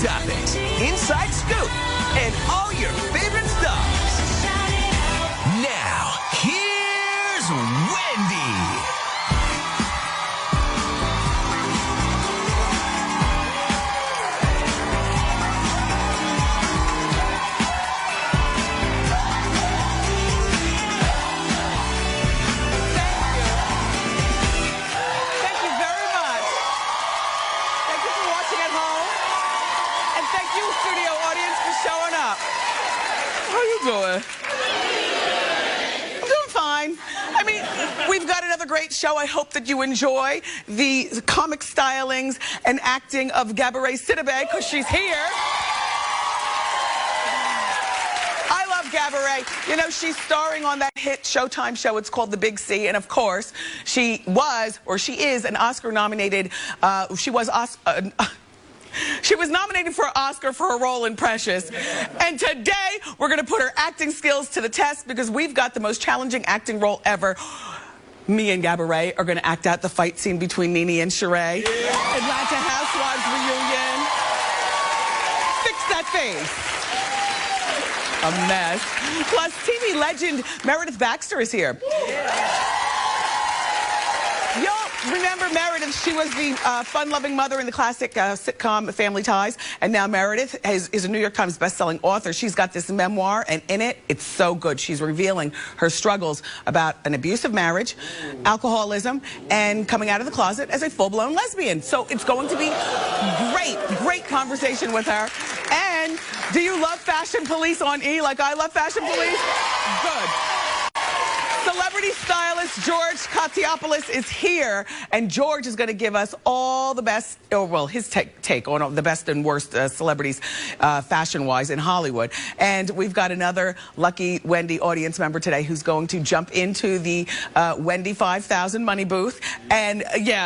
topics, inside scoop, and all your favorite stars. Now, here's Wendy. Doing? I'm doing fine. I mean, we've got another great show. I hope that you enjoy the comic stylings and acting of Gabourey Sidibe, because she's here. I love Gabourey. You know, she's starring on that hit Showtime show. It's called The Big C. And of course, she is an Oscar-nominated, she was nominated for an Oscar for her role in Precious. And today, we're going to put her acting skills to the test because we've got the most challenging acting role ever. Me and Gabourey are going to act out the fight scene between Nene and Sheree. Yeah. Atlanta Housewives reunion. Fix that face. A mess. Plus, TV legend Meredith Baxter is here. Remember Meredith, she was the fun-loving mother in the classic sitcom Family Ties, and now Meredith is a New York Times best-selling author. She's got this memoir, and in it, it's so good. She's revealing her struggles about an abusive marriage, alcoholism, and coming out of the closet as a full-blown lesbian. So it's going to be great conversation with her. And do you love Fashion Police on E like I love Fashion Police? Good. Celebrity stylist George Katiopoulos is here, and George is going to give us all the best, his take on the best and worst celebrities fashion-wise in Hollywood. And we've got another lucky Wendy audience member today who's going to jump into the Wendy 5000 money booth and,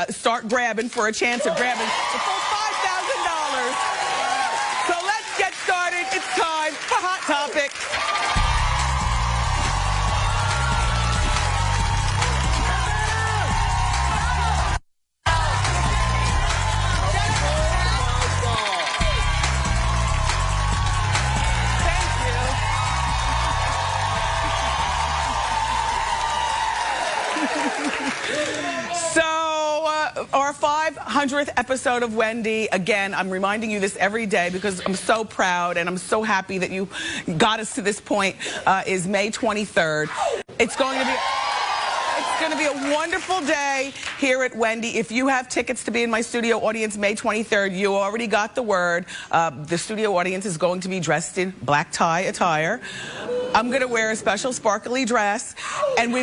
start grabbing for a chance of grabbing the full $5,000. So let's get started. It's time for Hot Topics. Our 500th episode of Wendy. Again, I'm reminding you this every day because I'm so proud and I'm so happy that you got us to this point, is May 23rd. It's going to be a wonderful day here at Wendy. If you have tickets to be in my studio audience May 23rd, you already got the word. The studio audience is going to be dressed in black tie attire. I'm going to wear a special sparkly dress. And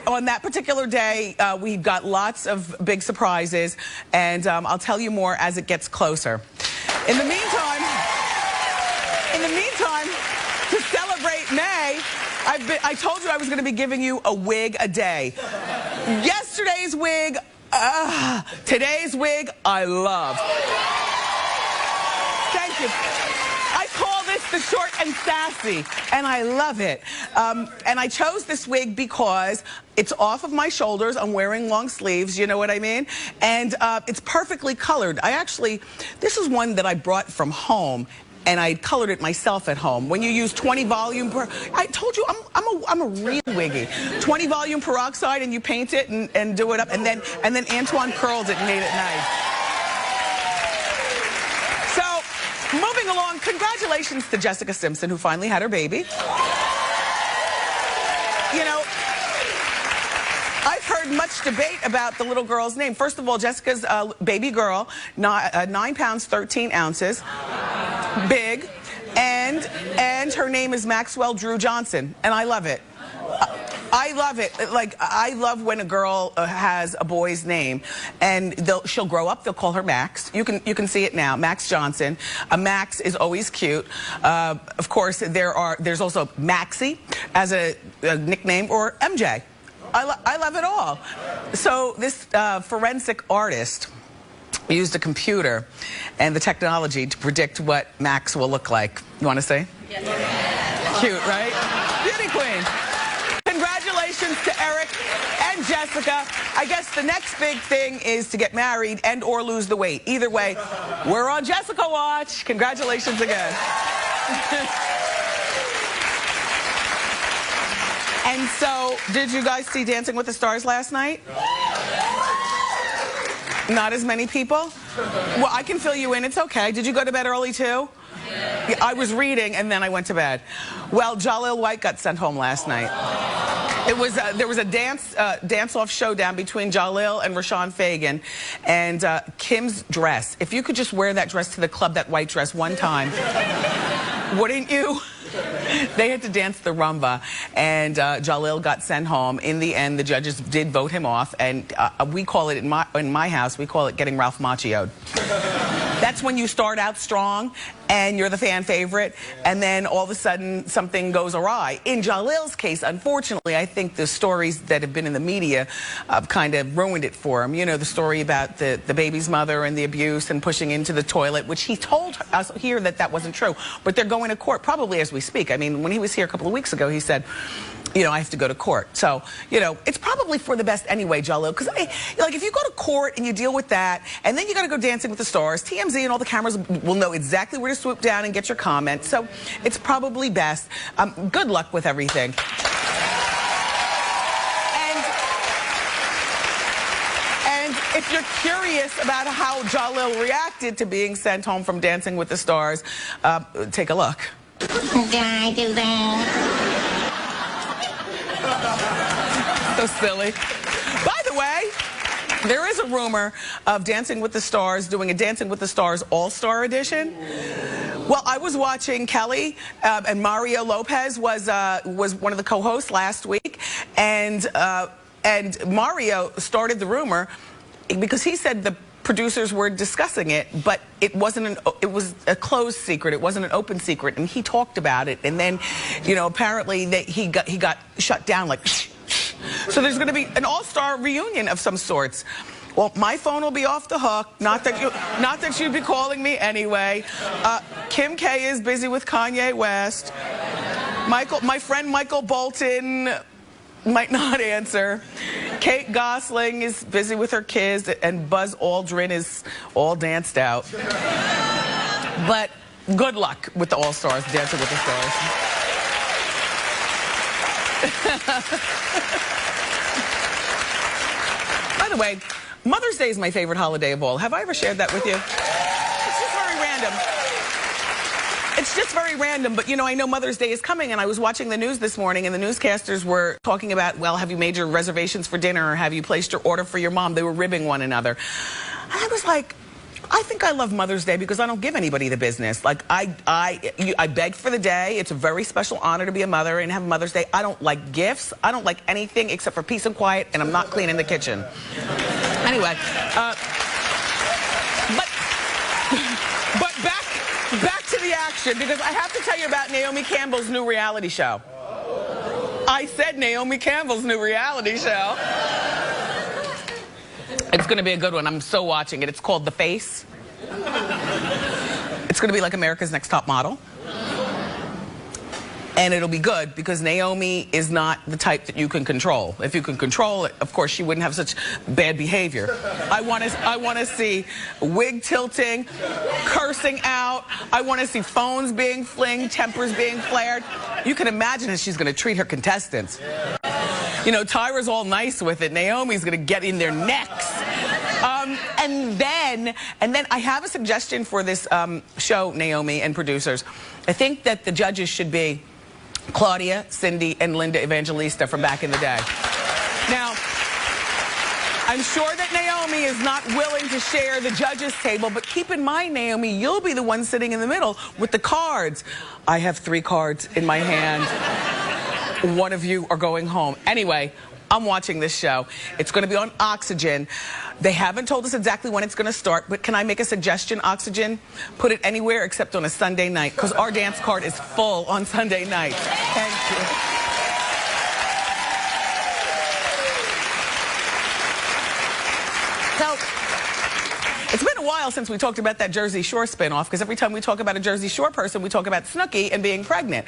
on that particular day, we've got lots of big surprises. And I'll tell you more as it gets closer. In the meantime, to celebrate May, I told you I was going to be giving you a wig a day. Yesterday's wig, today's wig, I love. Thank you. I call this the short and sassy, and I love it. And I chose this wig because it's off of my shoulders. I'm wearing long sleeves, you know what I mean? And it's perfectly colored. This is one that I brought from home. And I colored it myself at home. When you use 20 volume I told you I'm a real wiggy. 20 volume peroxide, and you paint it and do it up, and then Antoine curled it and made it nice. So, moving along, congratulations to Jessica Simpson, who finally had her baby. You know, I've heard much debate about the little girl's name. First of all, Jessica's baby girl, 9 pounds, 13 ounces. Big, and her name is Maxwell Drew Johnson, and I love it. I love it. Like, I love when a girl has a boy's name, and she'll grow up. They'll call her Max. You can see it now, Max Johnson. Max is always cute. Of course, there's also Maxie as a nickname, or MJ. I love it all. So this forensic artist used a computer and the technology to predict what Max will look like. You want to say? Yes. Cute, right? Beauty queen. Congratulations to Eric and Jessica. I guess the next big thing is to get married and or lose the weight. Either way, we're on Jessica watch. Congratulations again. And so, did you guys see Dancing with the Stars last night? Not as many people? Well, I can fill you in. It's okay. Did you go to bed early, too? Yeah, I was reading, and then I went to bed. Well, Jaleel White got sent home last night. It was there was a dance-off showdown between Jaleel and Rashawn Fagan, and Kim's dress. If you could just wear that dress to the club, that white dress, one time, wouldn't you? They had to dance the rumba, and Jaleel got sent home. In the end, the judges did vote him off, and we call it in my house, we call it getting Ralph Macchio'd. That's when you start out strong and you're the fan favorite, and then all of a sudden something goes awry. In Jaleel's case, unfortunately, I think the stories that have been in the media kind of ruined it for him. You know, the story about the baby's mother and the abuse and pushing into the toilet, which he told us here that wasn't true. But they're going to court probably as we speak. I mean, when he was here a couple of weeks ago, he said, you know, I have to go to court. So, you know, it's probably for the best anyway, Jaleel, because like if you go to court and you deal with that, and then you got to go Dancing with the Stars, TMZ and all the cameras will know exactly where to swoop down and get your comment. So it's probably best. Good luck with everything. And if you're curious about how Jaleel reacted to being sent home from Dancing with the Stars, take a look. Did I do that? So silly. By the way, there is a rumor of Dancing with the Stars doing a Dancing with the Stars All-Star edition. Well, I was watching Kelly, and Mario Lopez was one of the co-hosts last week, and Mario started the rumor because he said the producers were discussing it, but it wasn't it was a closed secret. It wasn't an open secret, and he talked about it. And then, you know, apparently he got shut down. Like, so there's going to be an all-star reunion of some sorts. Well, my phone will be off the hook. Not that you'd be calling me anyway. Kim K is busy with Kanye West. My friend Michael Bolton might not answer. Kate Gosling is busy with her kids, and Buzz Aldrin is all danced out. But good luck with the All-Stars, Dancing with the Stars. By the way, Mother's Day is my favorite holiday of all. Have I ever shared that with you? It's just very random. It's just very random, but you know, I know Mother's Day is coming, and I was watching the news this morning, and the newscasters were talking about, well, have you made your reservations for dinner, or have you placed your order for your mom? They were ribbing one another. And I was like, I think I love Mother's Day because I don't give anybody the business. Like, I beg for the day. It's a very special honor to be a mother and have Mother's Day. I don't like gifts. I don't like anything except for peace and quiet, and I'm not cleaning the kitchen. Anyway, but back to the action, because I have to tell you about Naomi Campbell's new reality show. I said Naomi Campbell's new reality show. It's going to be a good one. I'm so watching it. It's called The Face. It's going to be like America's Next Top Model. And it'll be good because Naomi is not the type that you can control. If you can control it, of course, she wouldn't have such bad behavior. I want to see wig tilting, cursing out. I want to see phones being flinged, tempers being flared. You can imagine how she's going to treat her contestants. You know, Tyra's all nice with it. Naomi's going to get in their necks. And then I have a suggestion for this show, Naomi and producers. I think that the judges should be Claudia, Cindy, and Linda Evangelista from back in the day. Now, I'm sure that Naomi is not willing to share the judges' table, but keep in mind, Naomi, you'll be the one sitting in the middle with the cards. I have 3 cards in my hand. One of you are going home. Anyway, I'm watching this show. It's going to be on Oxygen. They haven't told us exactly when it's going to start, but can I make a suggestion, Oxygen? Put it anywhere except on a Sunday night, because our dance card is full on Sunday night. Thank you. So, it's been a while since we talked about that Jersey Shore spinoff, because every time we talk about a Jersey Shore person, we talk about Snooki and being pregnant.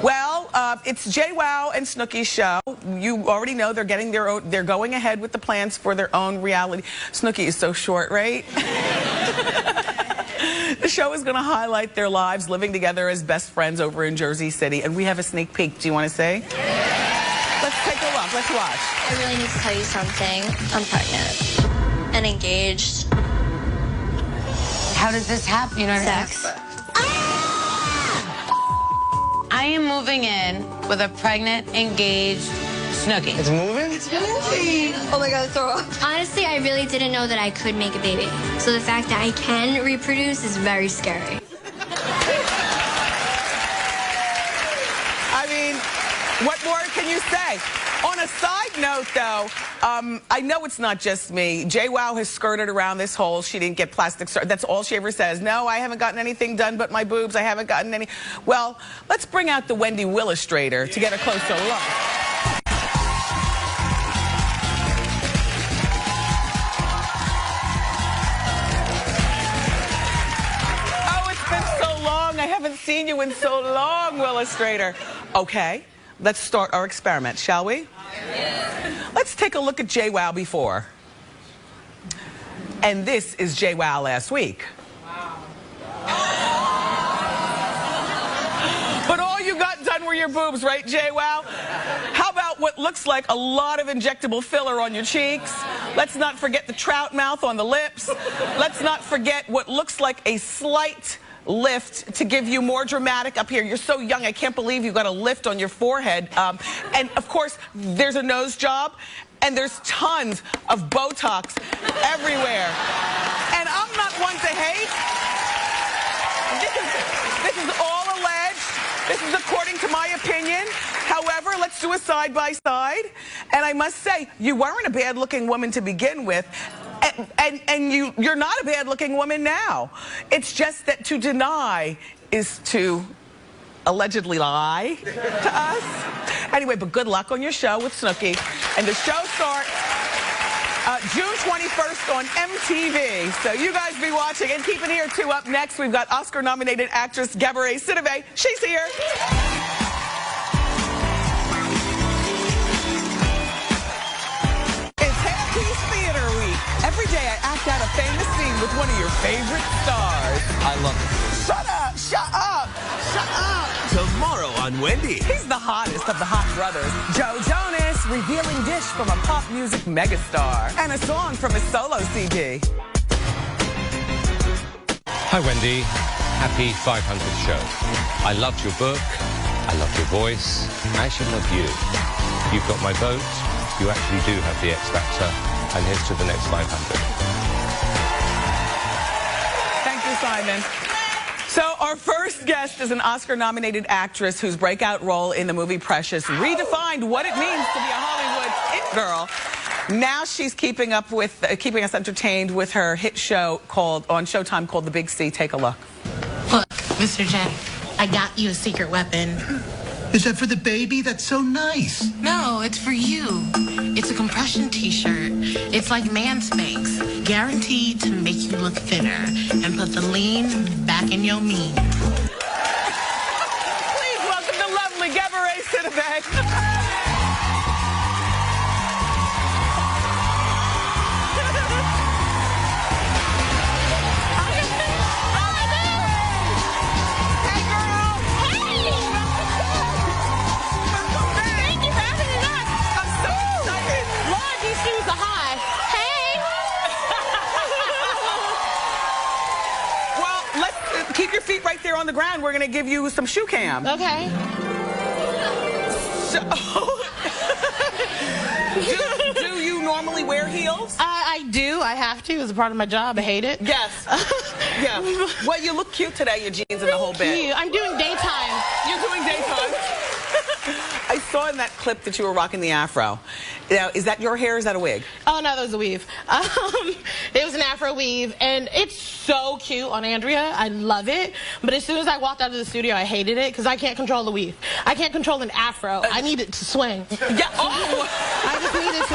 Well, it's JWoww and Snooki's show. You already know they're getting their own. They're going ahead with the plans for their own reality. Snooki is so short, right? The show is going to highlight their lives living together as best friends over in Jersey City, and we have a sneak peek. Do you want to see? Let's take a look. Let's watch. I really need to tell you something. I'm pregnant and engaged. How does this happen? You know what I mean? Sex. I am moving in with a pregnant, engaged Snooki. It's moving? It's moving. Oh my God, throw up. Honestly, I really didn't know that I could make a baby. So the fact that I can reproduce is very scary. I mean, what more can you say? On a side note, though, I know it's not just me. JWoww has skirted around this whole she didn't get plastic surgery. That's all she ever says. No, I haven't gotten anything done but my boobs. I haven't gotten any. Well, let's bring out the Wendy Willistrator to get a closer look. Oh, it's been so long. I haven't seen you in so long, Willistrator. Okay. Let's start our experiment, shall we? Let's take a look at JWoww before. And this is JWoww last week. But all you got done were your boobs, right, JWoww? How about what looks like a lot of injectable filler on your cheeks? Let's not forget the trout mouth on the lips. Let's not forget what looks like a slight lift to give you more dramatic up here. You're so young, I can't believe you got a lift on your forehead. And of course, there's a nose job, and there's tons of Botox everywhere. And I'm not one to hate. This is all alleged. This is according to my opinion. However, let's do a side-by-side. And I must say, you weren't a bad-looking woman to begin with. And you're not a bad-looking woman now. It's just that to deny is to allegedly lie to us. Anyway, but good luck on your show with Snooki. And the show starts June 21st on MTV. So you guys be watching and keep it here, too. Up next, we've got Oscar-nominated actress Gabourey Sidibe. She's here. Every day I act out a famous scene with one of your favorite stars. I love it. Shut up! Shut up! Shut up! Tomorrow on Wendy. He's the hottest of the hot brothers. Joe Jonas, revealing dish from a pop music megastar. And a song from his solo CD. Hi, Wendy. Happy 500th show. I loved your book. I loved your voice. I actually love you. You've got my vote. You actually do have the X Factor. And here's to the next 500. Thank you, Simon. So our first guest is an Oscar-nominated actress whose breakout role in the movie Precious redefined what it means to be a Hollywood it girl. Now she's keeping us entertained with her hit show on Showtime called The Big C. Take a look. Look, Mr. J, I got you a secret weapon. Is that for the baby? That's so nice. No, it's for you. It's a compression t-shirt. It's like Man Spanx, guaranteed to make you look thinner and put the lean back in your mean. Please welcome the lovely Gabourey Sidibe. Keep your feet right there on the ground. We're going to give you some shoe cam. Okay. So, do you normally wear heels? I do. I have to. It's a part of my job. I hate it. Yes. Yeah. Well, you look cute today, your jeans and the whole bit. I'm doing daytime. You're doing daytime? I saw in that clip that you were rocking the afro. Now, is that your hair or is that a wig? Oh, no, that was a weave. It was an Afro weave, and it's so cute on Andrea. I love it. But as soon as I walked out of the studio, I hated it because I can't control the weave. I can't control an Afro. I need it to swing. Yeah. Oh. I just need it to.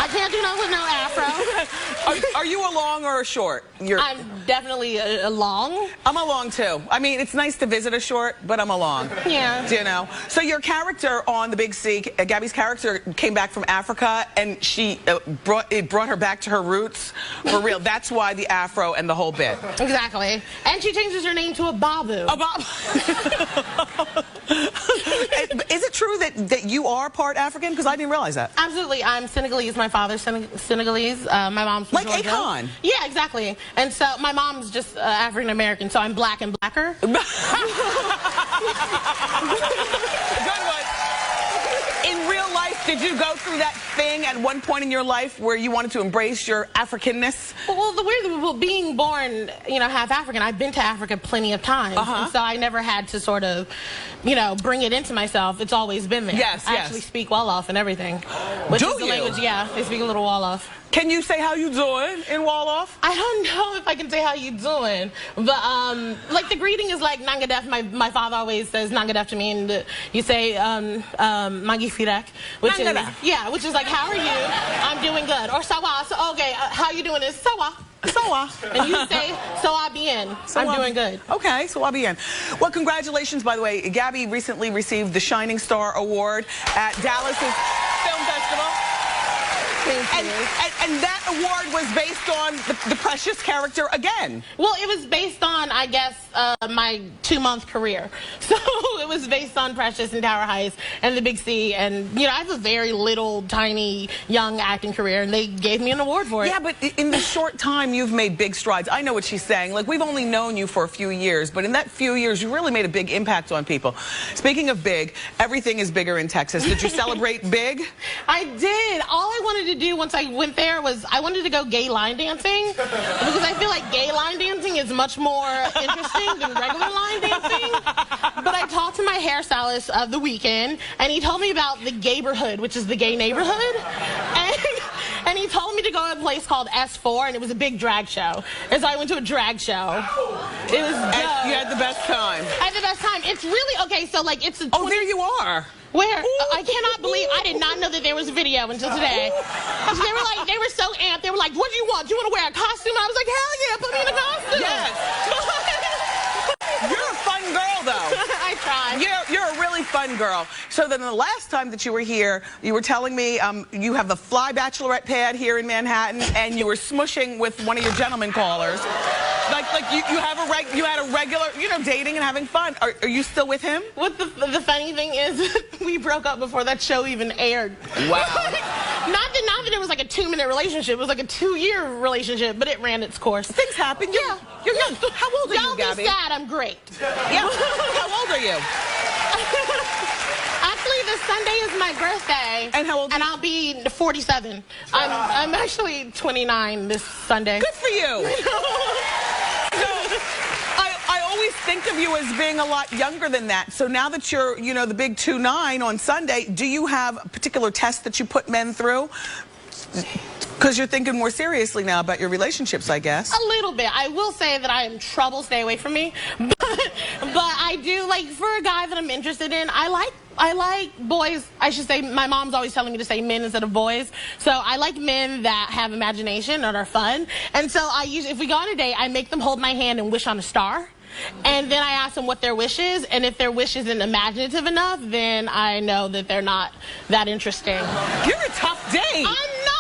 I can't do nothing with no Afro. Are you a long or a short? I'm definitely a long. I'm a long, too. I mean, it's nice to visit a short, but I'm a long. Yeah. You know? So your character on The Big C, Gabby's character came back from Africa, and she brought her back to her roots for real. That's why the Afro and the whole bit. Exactly. And she changes her name to a Babu. A Babu. Is it true that you are part African? Because I didn't realize that. Absolutely. I'm Senegalese. My father's Senegalese. My mom's from like Georgia. Akon. Yeah, exactly. And so my mom's just African American, so I'm black and blacker. Good one. In real life, did you go through that thing at one point in your life where you wanted to embrace your Africanness? Well, the weird thing, well, being born, you know, half African, I've been to Africa plenty of times. And so I never had to sort of, you know, bring it into myself. It's always been there. Yes, I actually speak Wolof and everything. Which Do is the you? language, yeah, I speak a little Wolof. Can you say how you doing in Wolof? I don't know if I can say how you doing, but like the greeting is like Nangadef. My father always says Nangadef to me, and you say Magi Firek, which is which is like how are you? I'm doing good. Or Sawa. So, okay, how you doing is Sawa. Sawa. And you say Sawa bien. I'm doing good. Okay, Sawa bien. Well, congratulations, by the way. Gabby recently received the Shining Star Award at Dallas's Film Festival. And that award was based on the Precious character again. Well, it was based on, I guess, my 2-month career. So it was based on Precious and Tower Heights and The Big C. And, you know, I have a very little, tiny, young acting career, and they gave me an award for it. Yeah, but in the short time, you've made big strides. I know what she's saying. Like, we've only known you for a few years, but in that few years, you really made a big impact on people. Speaking of big, everything is bigger in Texas. Did you celebrate big? I did. All I wanted to do once I went there was I wanted to go gay line dancing because I feel like gay line dancing is much more interesting than regular line dancing. But I talked to my hairstylist of the weekend, and he told me about the Gayborhood, which is the gay neighborhood. And he told me to go to a place called S4, and it was a big drag show. And so I went to a drag show. It was dope. You had the best time. I had the best time. It's really, okay, so like it's a Oh, there you are. Where? I cannot believe, I did not know that there was a video until today. They were so amped. They were like, what do you want? Do you want to wear a costume? I was like, hell yeah, put me in a costume. Yes. You're a fun girl, though. I tried. You're a really fun girl. So then the last time that you were here, you were telling me you have the Fly Bachelorette pad here in Manhattan, and you were smushing with one of your gentleman callers. Like you had a regular, you know, dating and having fun. Are you still with him? What the funny thing is, we broke up before that show even aired. Wow. Not that it was like a 2-minute relationship. It was like a 2-year relationship, but it ran its course. Things happen. You're young. How old are you, Gabby? Don't be sad. I'm great. Yeah. How old are you? Actually, this Sunday is my birthday. And how old are you? And I'll be 47. I'm actually 29 this Sunday. Good for you. I always think of you as being a lot younger than that. So now that you're, you know, the big 2-9 on Sunday, do you have a particular test that you put men through? Because you're thinking more seriously now about your relationships, I guess. A little bit. I will say that I am trouble. Stay away from me. But I do, like, for a guy that I'm interested in, I like boys. I should say, my mom's always telling me to say men instead of boys. So I like men that have imagination and are fun. And so I usually, if we go on a date, I make them hold my hand and wish on a star. And then I ask them what their wish is, and if their wish isn't imaginative enough, then I know that they're not that interesting. You're a tough date. I'm not.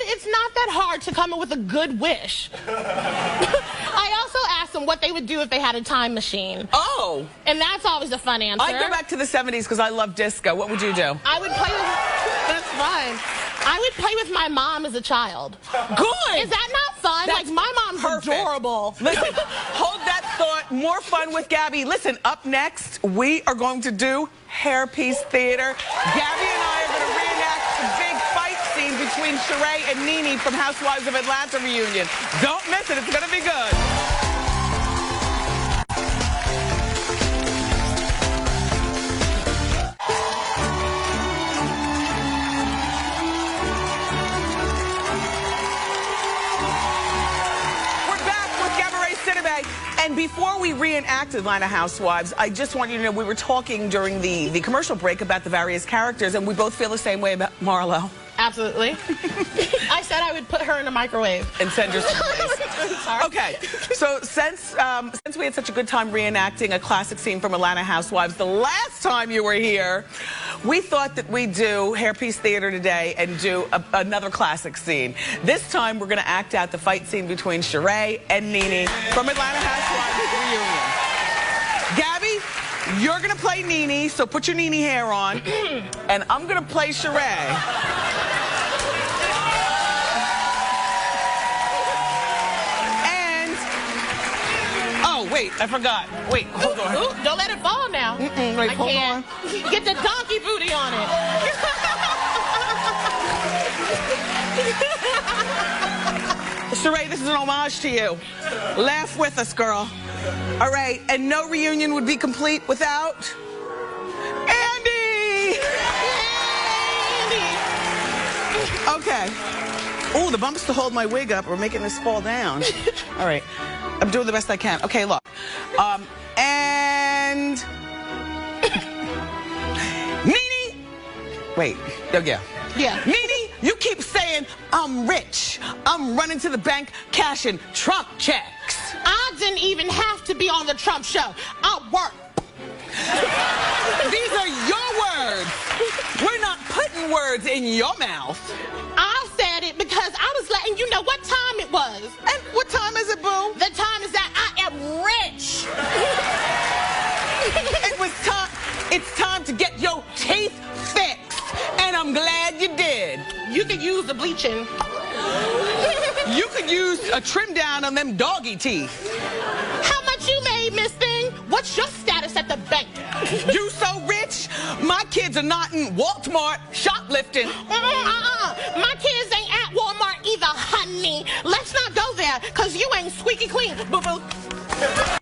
It's not that hard to come up with a good wish. I also asked them what they would do if they had a time machine. Oh. And that's always a fun answer. I'd go back to the 70s because I love disco. What would you do? I would play with... That's fine. I would play with my mom as a child. Good. Is that not fun? That's like, my mom's perfect. Adorable. Listen, hold that thought. More fun with Gabby. Listen, up next, we are going to do Hairpiece Theater. Gabby and I are going to reenact the big fight scene between Sheree and Nene from Housewives of Atlanta reunion. Don't miss it. It's going to be good. And before we reenact Atlanta Housewives, I just want you to know we were talking during the commercial break about the various characters, and we both feel the same way about Marlo. Absolutely. I said I would put her in the microwave. And send her someplace. Okay, so since we had such a good time reenacting a classic scene from Atlanta Housewives, the last time you were here, we thought that we'd do Hairpiece Theater today and do another classic scene. This time, we're going to act out the fight scene between Sheree and Nene from Atlanta Housewives reunion. Gabby, you're going to play Nene, so put your Nene hair on, and I'm going to play Sheree. Wait, I forgot. Wait, hold on. Ooh, don't let it fall now. Wait, hold on. Get the donkey booty on it. Sheree, this is an homage to you. Laugh with us, girl. All right, and no reunion would be complete without Andy! Okay. Oh, the bumps to hold my wig up are making this fall down. All right. I'm doing the best I can. Okay, look. And Nene. Wait. Oh, yeah. Yeah. Nene, you keep saying I'm rich. I'm running to the bank cashing Trump checks. I didn't even have to be on the Trump show. I work. These are your words. We're not putting words in your mouth. I said it because I was letting you know what time it was. And what time is it, boo? The time is that I am rich. It was time. It's time to get your teeth fixed. And I'm glad you did. You could use the bleaching. You could use a trim down on them doggy teeth. How much you made, Miss Thing? What's your status at the bank? You so rich, my kids are not in Walmart shoplifting. My kids ain't at Walmart either, honey. Let's not go there, because you ain't squeaky clean, boo-boo.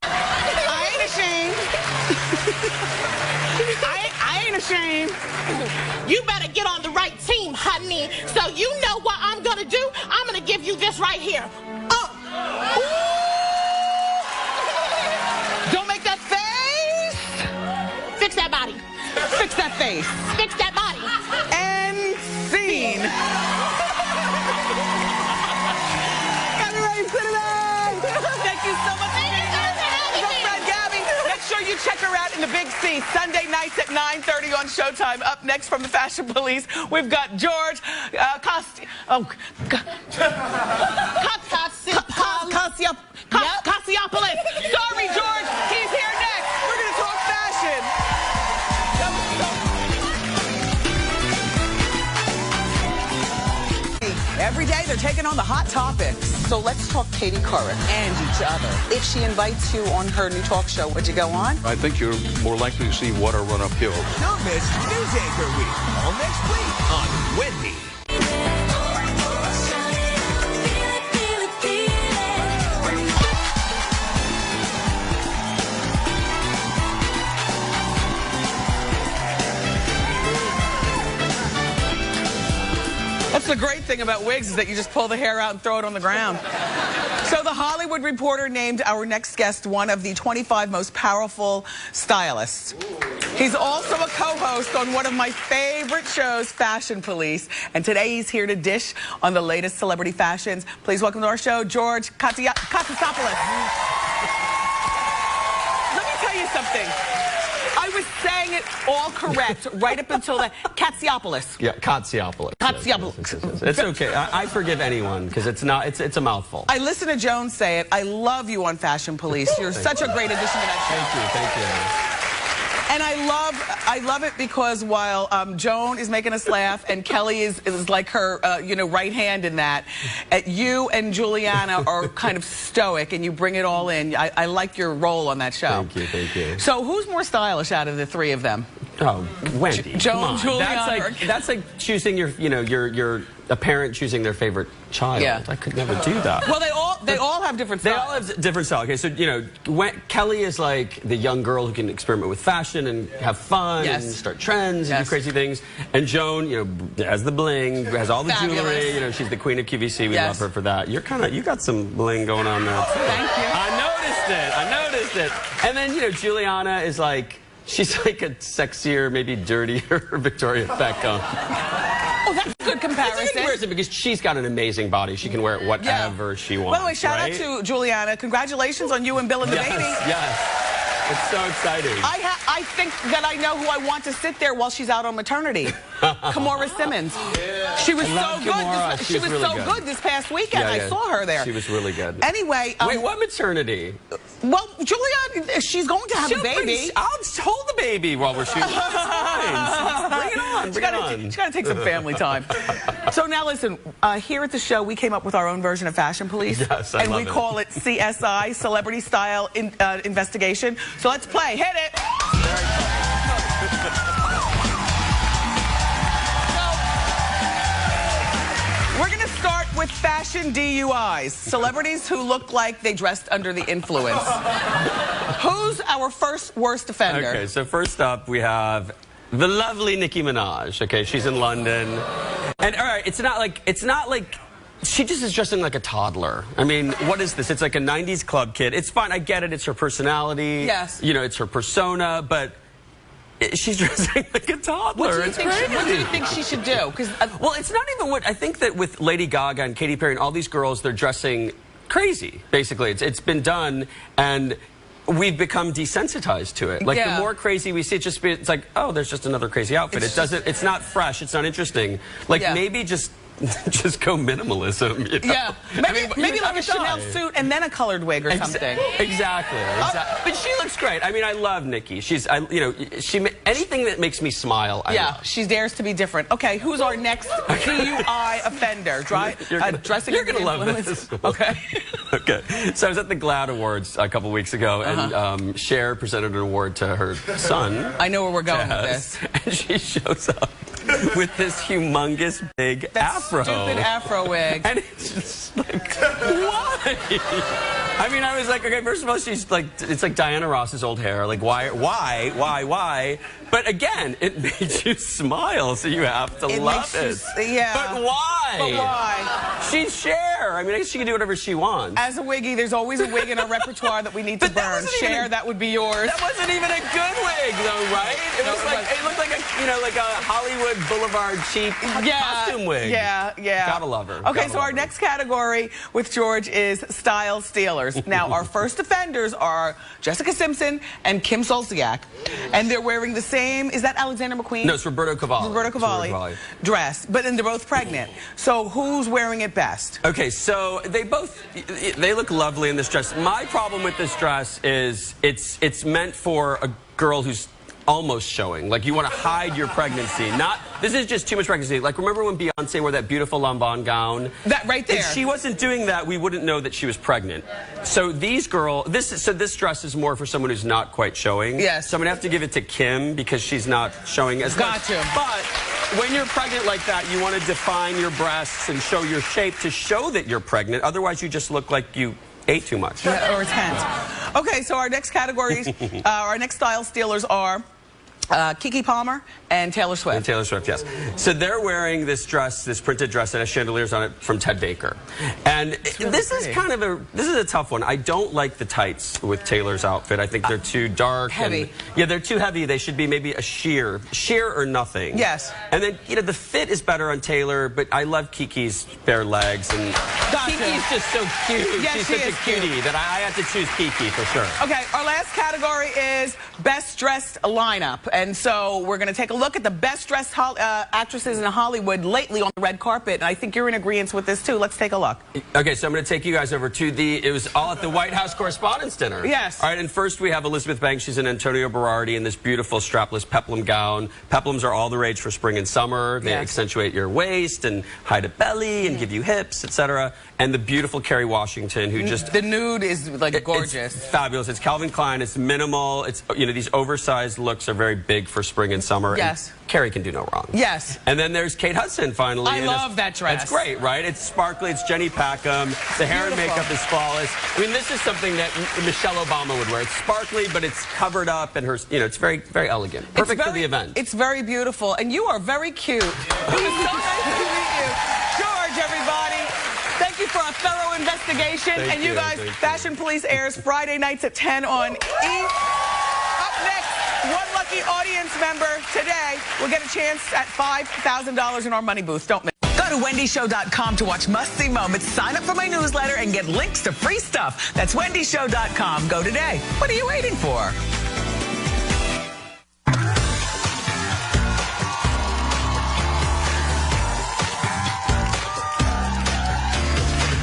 I ain't ashamed. I ain't ashamed. You better get on the right team, honey. So you know what I'm going to do? I'm going to give you this right here. Don't make that face. Fix that body. Fix that face. Fix that body. And scene. Everybody sit down. Thank you so much. Girlfriend Gabby. Make sure you check her out in the Big C Sunday nights at 9:30 on Showtime. Up next from the Fashion Police, we've got George Cassiopoulos. Sorry, George. He's here next. We're going to talk fashion. Every day they're taking on the hot topics. So let's talk Katie Couric and each other. If she invites you on her new talk show, would you go on? I think you're more likely to see water run uphill. Don't miss News Anchor Week all next week on Wendy. That's the great thing about wigs is that you just pull the hair out and throw it on the ground. So the Hollywood Reporter named our next guest one of the 25 most powerful stylists. He's also a co-host on one of my favorite shows, Fashion Police. And today he's here to dish on the latest celebrity fashions. Please welcome to our show, George Katsopoulos. Let me tell you something. I was saying it all correct right up until that. Katsiopoulos. Yeah, Katsiopoulos. Katsiopoulos. It's okay. I forgive anyone because it's not. It's a mouthful. I listen to Joan say it. I love you on Fashion Police. You're such a great addition to that show. Thank you. And I love it because while Joan is making us laugh and Kelly is like her, right hand in that, you and Juliana are kind of stoic and you bring it all in. I like your role on that show. Thank you. So who's more stylish out of the three of them? Oh, Wendy. Joan, Juliana. That's like choosing a parent choosing their favorite child. Yeah. I could never do that. Well, they all have different styles. They all have different style. Okay, so Kelly is like the young girl who can experiment with fashion and have fun and start trends and do crazy things. And Joan, has the bling, has all the jewelry. She's the queen of QVC. We love her for that. You got some bling going on there too. Thank you. I noticed it. lost it. And then, you know, Juliana is like, she's like a sexier, maybe dirtier Victoria Beckham. Oh, that's a good comparison. She wears it because she's got an amazing body. She can wear it whatever she wants. By the way, shout out to Juliana. Congratulations on you and Bill and the baby. Yes. It's so exciting. I think that I know who I want to sit there while she's out on maternity. Kimora Simmons. Yeah. She was so good. She was so good this past weekend. I saw her there. She was really good. Anyway. Wait, what maternity? Well, Julia, she's going to have a baby. I'll just hold the baby while we're shooting. It's fine. Bring it on. She's got to take some family time. So now listen, here at the show, we came up with our own version of Fashion Police. Yes, I love it. And we call it CSI, Celebrity Style Investigation. So let's play. Hit it. We're going to start with fashion DUIs. Celebrities who look like they dressed under the influence. Who's our first worst offender? Okay, so first up we have the lovely Nicki Minaj. Okay, she's in London. And all right, it's not like she just is dressing like a toddler. I mean, what is this? It's like a 90s club kid. It's fine. I get it. It's her personality. Yes. You know, it's her persona, but she's dressing like a toddler. What do you think she should do? Well, it's not even what I think that with Lady Gaga and Katy Perry and all these girls, they're dressing crazy. Basically, it's been done, and we've become desensitized to it. Like the more crazy we see it, it's like, oh, there's just another crazy outfit. It's not fresh. It's not interesting. Like maybe just go minimalism. You know? Yeah, maybe like a Chanel suit and then a colored wig or something. Exactly. But she looks great. I mean, I love Nicki. Anything that makes me smile. I love. She dares to be different. Okay, who's our next DUI offender? Dressing. You're gonna love this. Okay. Okay. So I was at the GLAAD Awards a couple weeks ago, and Cher presented an award to her son. I know where we're going with this. And she shows up with this humongous big afro. Stupid afro wig. And it's just like, why? I mean, I was like, okay, first of all, she's like, it's like Diana Ross's old hair. Like, why? But again, it made you smile, so you have to love it. But why? She's Cher. I mean, I guess she can do whatever she wants. As a wiggy, there's always a wig in our repertoire that we need to burn. Cher, that would be yours. That wasn't even a good wig, though, right? It looked like a Hollywood Boulevard cheap costume wig. Yeah. Gotta love her. Okay, so our next category with George is style stealers. Now, our first offenders are Jessica Simpson and Kim Zolciak, and they're wearing the same. Is that Alexander McQueen? No, it's Roberto Cavalli. Roberto Cavalli dress, but then they're both pregnant. So who's wearing it best? Okay, so they look lovely in this dress. My problem with this dress is it's meant for a girl who's almost showing. Like, you want to hide your pregnancy. This is just too much pregnancy. Like, remember when Beyonce wore that beautiful Lanvin gown? That right there. If she wasn't doing that, we wouldn't know that she was pregnant. So this dress is more for someone who's not quite showing. Yes. So I'm going to have to give it to Kim because she's not showing as much. Gotcha. But when you're pregnant like that, you want to define your breasts and show your shape to show that you're pregnant. Otherwise, you just look like you ate too much. Or it's tense. Okay, so our next categories, our next style stealers are Keke Palmer and Taylor Swift. And Taylor Swift, yes. So they're wearing this dress, this printed dress that has chandeliers on it from Ted Baker. And this is a tough one. I don't like the tights with Taylor's outfit. I think they're too dark. Heavy. And, they're too heavy. They should be maybe a sheer or nothing. Yes. And then, the fit is better on Taylor, but I love Keke's bare legs. And Keke's just so cute. Yes, She's such a cutie that I had to choose Keke for sure. Okay, our last category is best dressed lineup. And so we're going to take a look at the best dressed actresses in Hollywood lately on the red carpet. And I think you're in agreement with this, too. Let's take a look. Okay, so I'm going to take you guys over to it was all at the White House Correspondents' Dinner. Yes. All right, and first we have Elizabeth Banks. She's in Antonio Berardi in this beautiful strapless peplum gown. Peplums are all the rage for spring and summer. They accentuate your waist and hide a belly and give you hips, etc. And the beautiful Kerry Washington, who just... The nude is, like, gorgeous. It's fabulous. It's Calvin Klein. It's minimal. It's, these oversized looks are very big for spring and summer. Yes. And Kerry can do no wrong. Yes. And then there's Kate Hudson, finally. I love that dress. It's great, right? It's sparkly. It's Jenny Packham. The hair and makeup is flawless. I mean, this is something that Michelle Obama would wear. It's sparkly, but it's covered up, and it's very, very elegant. Perfect for the event. It's very beautiful, and you are very cute. It was so nice to meet you. George, everybody. Thank you you for a thorough investigation. Thank and you you, guys, thank you. Fashion Police airs Friday nights at 10 on E! Up next, one lucky audience member today will get a chance at $5,000 in our money booth. Don't miss. Go to wendyshow.com to watch must-see moments. Sign up for my newsletter and get links to free stuff. That's wendyshow.com. Go today. What are you waiting for?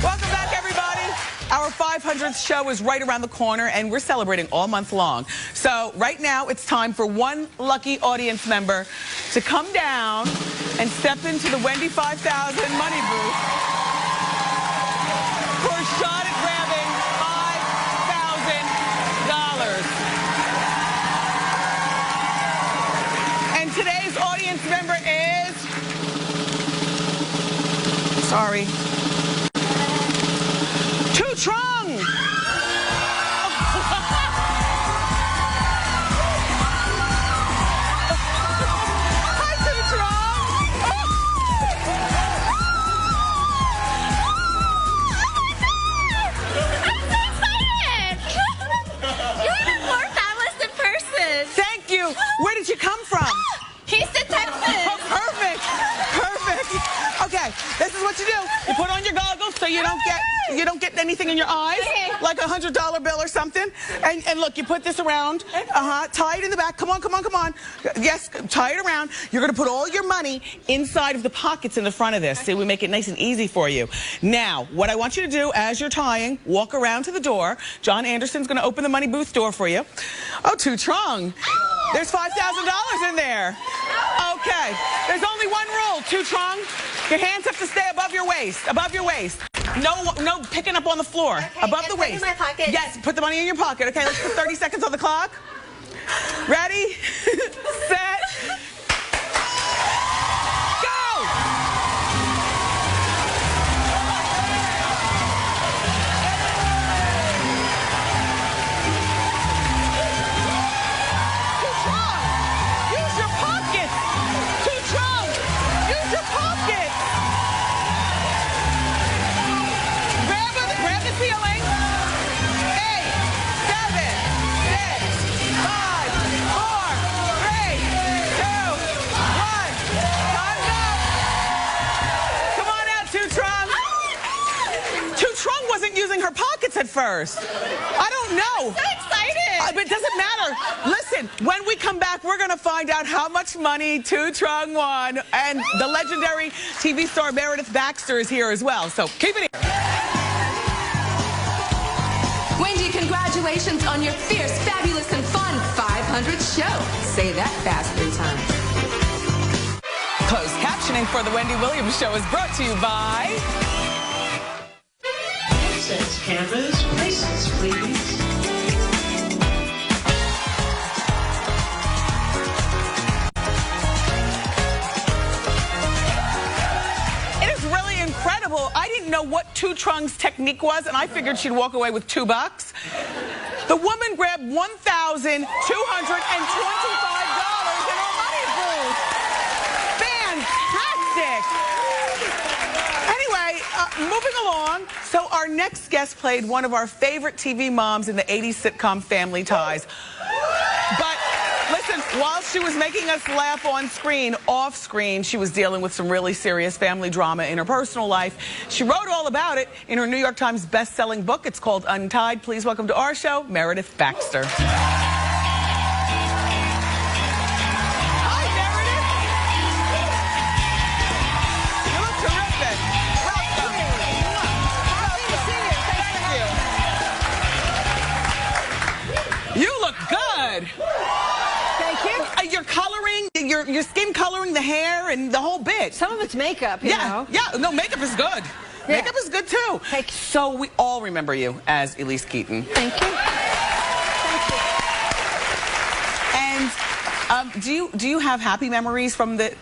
Welcome back, everybody. Our 500th show is right around the corner, and we're celebrating all month long. So right now, it's time for one lucky audience member to come down and step into the Wendy 5000 money booth for a shot at grabbing $5,000. And today's audience member is... Sorry. Two Trung! Hi, Two Trung! You're even more fabulous in person. Thank you. Where did you come from? Houston, Texas. Oh, perfect. Perfect. Okay, this is what you do. You put on your goggles so you don't get anything in your eyes, like a $100 bill or something. And look, you put this around. Tie it in the back. Come on, come on, come on. Yes, tie it around. You're gonna put all your money inside of the pockets in the front of this. See, we make it nice and easy for you. Now, what I want you to do as you're tying, walk around to the door. John Anderson's gonna open the money booth door for you. Oh, Two Trung. There's $5,000 in there. Okay, there's only one rule, Two Trung. Your hands have to stay above your waist, above your waist. No picking up on the floor, above the waist. In my pocket. Yes, put the money in your pocket. Okay, let's put 30 seconds on the clock. Ready, set, go! Two Trung, use your pockets. Two Trung, use your pockets. Grab the ceiling. 8, 7, 6, 5, 4, 3, 2, 1. Time's up. Come on out, Two Trung. Two Trung wasn't using her pockets at first. I don't know. So excited. But it doesn't matter. Listen, when we come back, we're going to find out how much money Two Trung won. And the legendary TV star Meredith Baxter is here as well. So keep it here. Wendy, congratulations on your fierce, fabulous, and fun 500th show. Say that fast 3 times. Closed captioning for the Wendy Williams Show is brought to you by... Headsets, cameras, bracelets, please. It is really incredible. I didn't know what Two Trung's technique was, and I figured she'd walk away with $2. The woman grabbed $1,225 in our money booth. Fantastic. Anyway, moving along. So our next guest played one of our favorite TV moms in the 80s sitcom Family Ties. But listen, while she was making us laugh on screen, off screen, she was dealing with some really serious family drama in her personal life. She wrote all about it in her New York Times best-selling book. It's called Untied. Please welcome to our show, Meredith Baxter. Hi, Meredith. You look terrific. Welcome. Thank you. You look good. You're coloring, your skin coloring, the hair, and the whole bit. Some of it's makeup, you know. Yeah, no, makeup is good. Yeah. Makeup is good, too. So we all remember you as Elise Keaton. Thank you. And do you have happy memories from the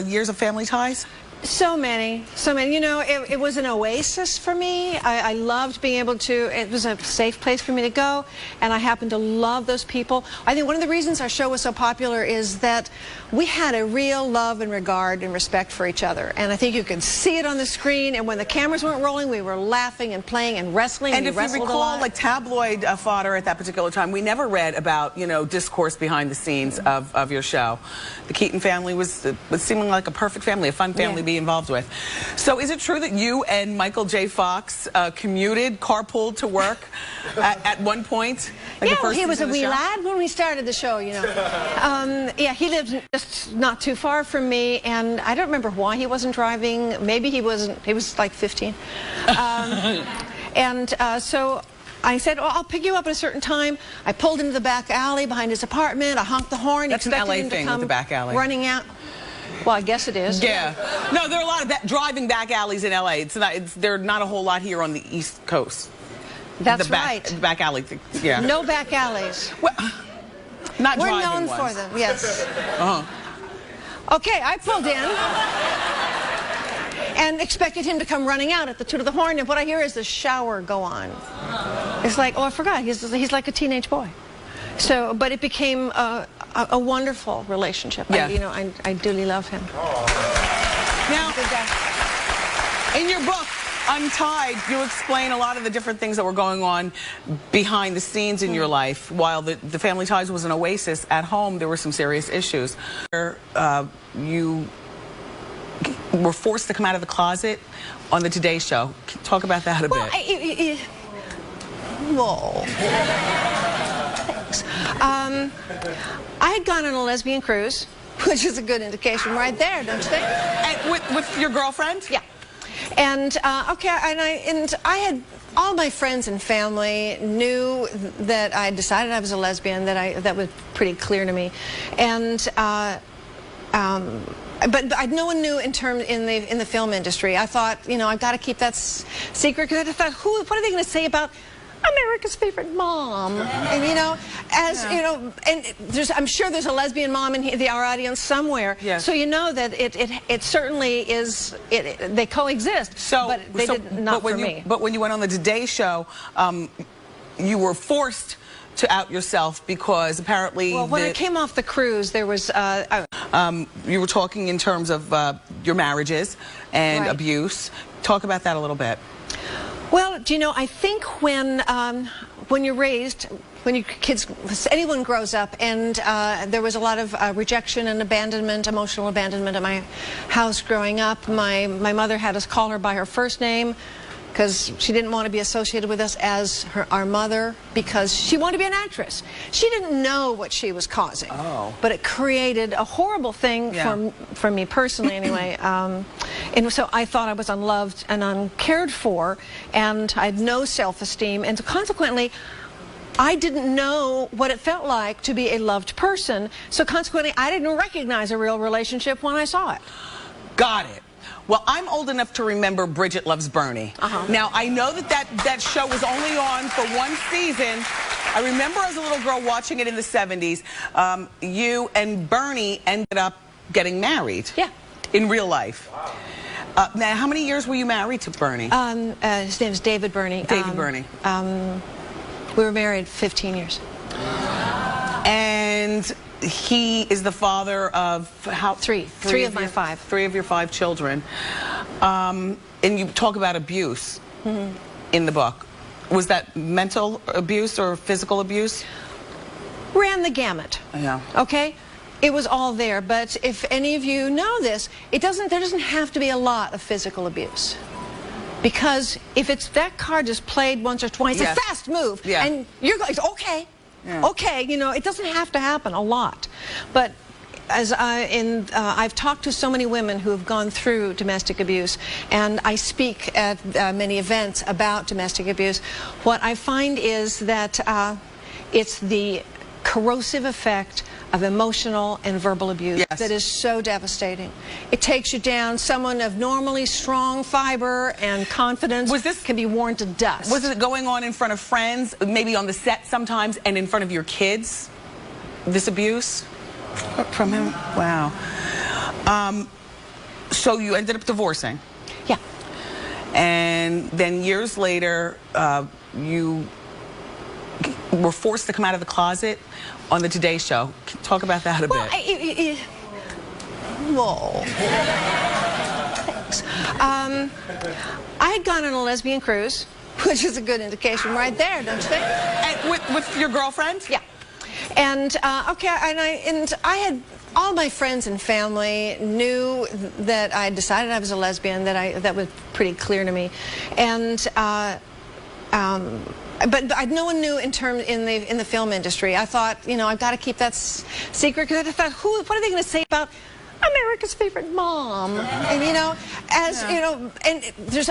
years of Family Ties? So many. You know, it was an oasis for me. I loved being able to, it was a safe place for me to go, and I happened to love those people. I think one of the reasons our show was so popular is that we had a real love and regard and respect for each other. And I think you could see it on the screen, and when the cameras weren't rolling, we were laughing and playing and wrestling. And if you recall, like tabloid fodder at that particular time, we never read about, you know, discourse behind the scenes of your show. The Keaton family was seeming like a perfect family, a fun family to be involved with. So is it true that you and Michael J. Fox commuted, carpooled to work at one point? Like yeah, he was a wee lad when we started the show, you know. Yeah, he lived just not too far from me, and I don't remember why he wasn't driving. Maybe he wasn't, he was like 15. So I said, well, I'll pick you up at a certain time. I pulled into the back alley behind his apartment. I honked the horn. That's an LA thing with the back alley. Running out. Well, I guess it is. Yeah. No, there are a lot of driving back alleys in LA. There are not a whole lot here on the East Coast. That's right. The back alley thing. Yeah. No back alleys. Well, not We're driving known ones. for them, yes. Okay, I pulled in and expected him to come running out at the toot of the horn, and what I hear is the shower go on. It's like, oh, I forgot. He's like a teenage boy. So, but it became a wonderful relationship. Yeah. I duly love him. Now, in your book, Untied, you explain a lot of the different things that were going on behind the scenes in your life. While the Family Ties was an oasis, at home there were some serious issues. You were forced to come out of the closet on the Today Show. Talk about that a bit. Whoa. Thanks. I had gone on a lesbian cruise, which is a good indication right there, don't you think? And with your girlfriend? Yeah. And I had all my friends and family knew that I decided I was a lesbian. That was pretty clear to me, and but no one knew in the film industry. I thought, you know, I've got to keep that secret, because I thought, what are they going to say about America's favorite mom? And you know, you know, and I'm sure there's a lesbian mom in our audience somewhere. Yes. So you know that it certainly is. They coexist. So, but they did not for me. But when you went on the Today Show, you were forced to out yourself because apparently. Well, when I came off the cruise, there was. You were talking in terms of your marriages and abuse. Talk about that a little bit. Well, do you know, I think when you're raised, when your kids, anyone grows up, and there was a lot of rejection and abandonment, emotional abandonment at my house growing up. My mother had us call her by her first name because she didn't want to be associated with us as our mother, because she wanted to be an actress. She didn't know what she was causing, but it created a horrible thing for me personally anyway. And so I thought I was unloved and uncared for, and I had no self-esteem, and so consequently I didn't know what it felt like to be a loved person, so consequently I didn't recognize a real relationship when I saw it. Got it. Well, I'm old enough to remember Bridget Loves Bernie. Now, I know that show was only on for one season. I remember as a little girl watching it in the 70s. You and Bernie ended up getting married. Yeah. In real life. Now, how many years were you married to Bernie? His name is David Bernie. David Bernie. We were married 15 years. And he is the father of how? Three of my five. 3 of your 5 children. And you talk about abuse in the book. Was that mental abuse or physical abuse? Ran the gamut. Yeah. Okay? It was all there, but if any of you know this, there doesn't have to be a lot of physical abuse. Because if it's that card just played once or twice, it's a fast move, and you're going, okay, okay, you know, it doesn't have to happen a lot. But as I've talked to so many women who have gone through domestic abuse, and I speak at many events about domestic abuse, what I find is that it's the corrosive effect of emotional and verbal abuse that is so devastating. It takes you down. Someone of normally strong fiber and confidence can be worn to dust. Was it going on in front of friends, maybe on the set sometimes, and in front of your kids, this abuse from him? Wow. So you ended up divorcing. Yeah. And then years later, you were forced to come out of the closet on the Today Show. Talk about that a bit. Whoa. Thanks. I had gone on a lesbian cruise, which is a good indication right there, don't you think? And with your girlfriend? Yeah. And and I had all my friends and family knew that I decided I was a lesbian. That was pretty clear to me, and but no one knew in the film industry. I thought, I've got to keep that secret, because I thought, what are they going to say about America's favorite mom? And and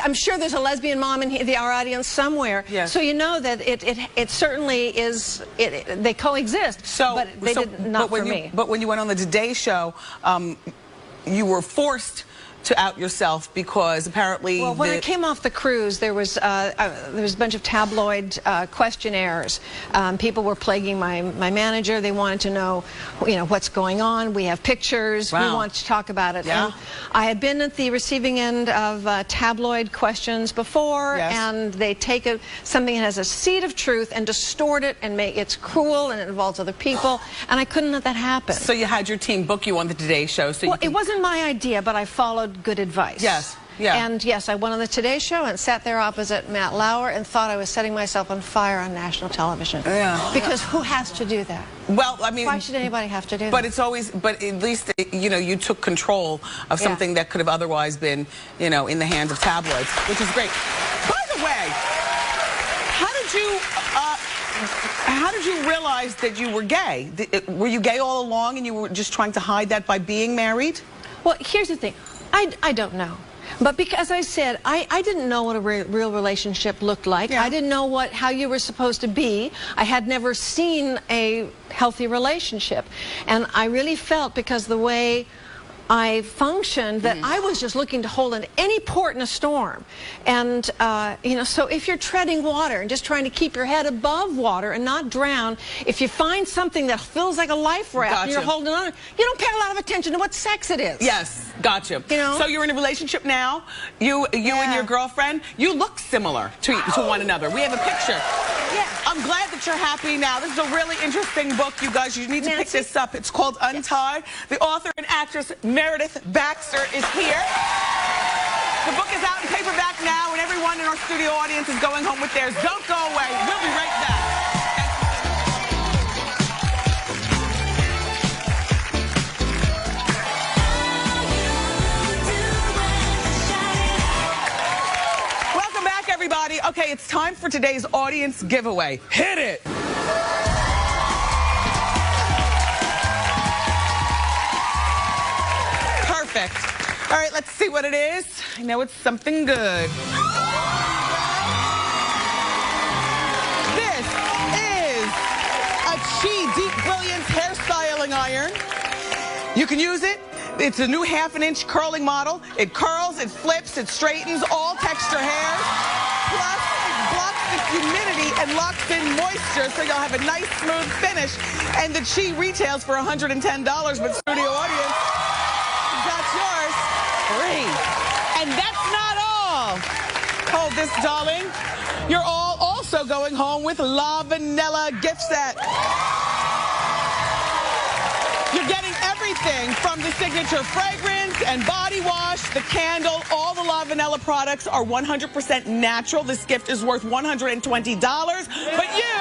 I'm sure there's a lesbian mom in our audience somewhere. Yes. So you know that it certainly is. They coexist. But they did not for me. But when you went on the Today Show, you were forced to out yourself because apparently. Well, when I came off the cruise, there was a bunch of tabloid questionnaires. People were plaguing my manager. They wanted to know, what's going on. We have pictures. Wow. We want to talk about it. Yeah. And I had been at the receiving end of tabloid questions before, Yes. and they take something that has a seed of truth and distort it and make it's cruel and it involves other people, and I couldn't let that happen. So you had your team book you on the Today Show. So it wasn't my idea, but I followed good advice. Yes. Yeah. And yes, I went on the Today Show and sat there opposite Matt Lauer and thought I was setting myself on fire on national television. Yeah. Because who has to do that? Well, I mean, why should anybody have to do that? But it's always, but at least, you took control of something that could have otherwise been, in the hands of tabloids, which is great. By the way, how did you realize that you were gay? Were you gay all along and you were just trying to hide that by being married? Well, here's the thing. I don't know. But because I said, I didn't know what a real relationship looked like. Yeah. I didn't know how you were supposed to be. I had never seen a healthy relationship. And I really felt, because the way I functioned, that I was just looking to hold in any port in a storm. And, so if you're treading water and just trying to keep your head above water and not drown, if you find something that feels like a life raft and you're holding on, you don't pay a lot of attention to what sex it is. Yes, gotcha. So you're in a relationship now, you and your girlfriend, you look similar to one another. We have a picture. Yeah. I'm glad that you're happy now. This is a really interesting book, you guys. You need to pick this up. It's called Untied. The author and actress Meredith Baxter is here. The book is out in paperback now, and everyone in our studio audience is going home with theirs. Don't go away. We'll be right back. Welcome back, everybody. Okay, it's time for today's audience giveaway. Hit it! Perfect. All right, let's see what it is. I know it's something good. This is a Chi Deep Brilliance hairstyling iron. You can use it. It's a new 1/2 inch curling model. It curls, it flips, it straightens all texture hairs. Plus, it blocks the humidity and locks in moisture, so you'll have a nice, smooth finish. And the Chi retails for $110, but studio audience, that's yours. Free. And that's not all. Hold this, darling. You're all also going home with La Vanilla gift set. You're getting everything from the signature fragrance and body wash, the candle. All the La Vanilla products are 100% natural. This gift is worth $120, but you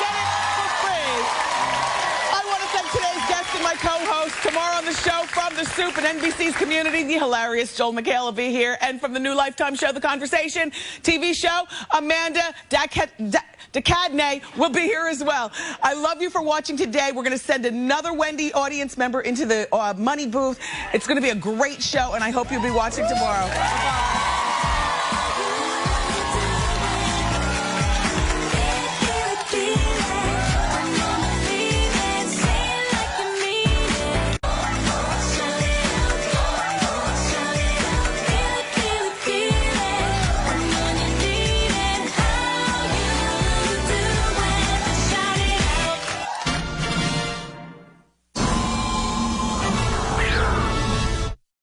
get it for free. I want to thank today's guest and my co-host. Tomorrow on the show, from The Soup and NBC's Community, the hilarious Joel McHale will be here. And from the new Lifetime show, The Conversation TV show, Amanda Ducadney will be here as well. I love you for watching today. We're going to send another Wendy audience member into the money booth. It's going to be a great show, and I hope you'll be watching tomorrow. Bye-bye.